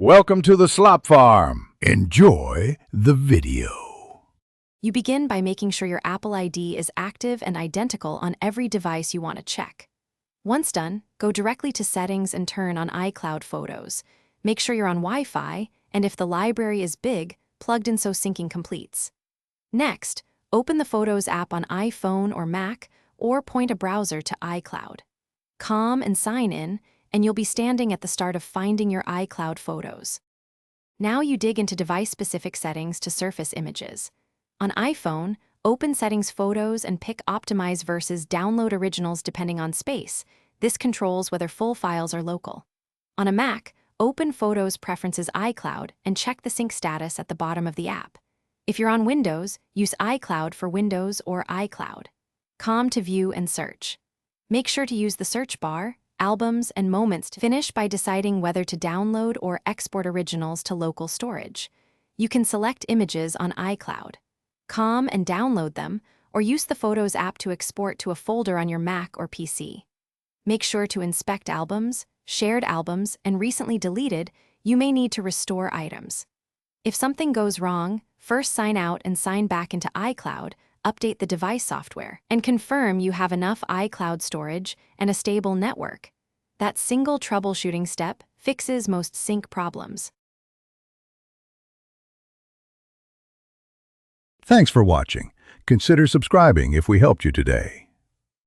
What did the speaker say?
Welcome to the Slop Farm. Enjoy the video. You begin by making sure your Apple ID is active and identical on every device you want to check. Once done, go directly to Settings and turn on iCloud Photos. Make sure you're on Wi-Fi, and if the library is big, plugged in so syncing completes. Next, open the Photos app on iPhone or Mac, or point a browser to iCloud. Calm and sign in, and you'll be standing at the start of finding your iCloud photos. Now you dig into device-specific settings to surface images. On iPhone, open Settings Photos and pick Optimize versus Download Originals depending on space. This controls whether full files are local. On a Mac, open Photos Preferences iCloud and check the sync status at the bottom of the app. If you're on Windows, use iCloud for Windows or iCloud. Calm to view and search. Make sure to use the search bar, albums, and moments to finish by deciding whether to download or export originals to local storage. You can select images on iCloud. Calm and download them, or use the Photos app to export to a folder on your Mac or PC. Make sure to inspect albums, shared albums, and recently deleted. You may need to restore items. If something goes wrong, first sign out and sign back into iCloud, update the device software, and confirm you have enough iCloud storage and a stable network. That single troubleshooting step fixes most sync problems. Thanks for watching. Consider subscribing if we helped you today.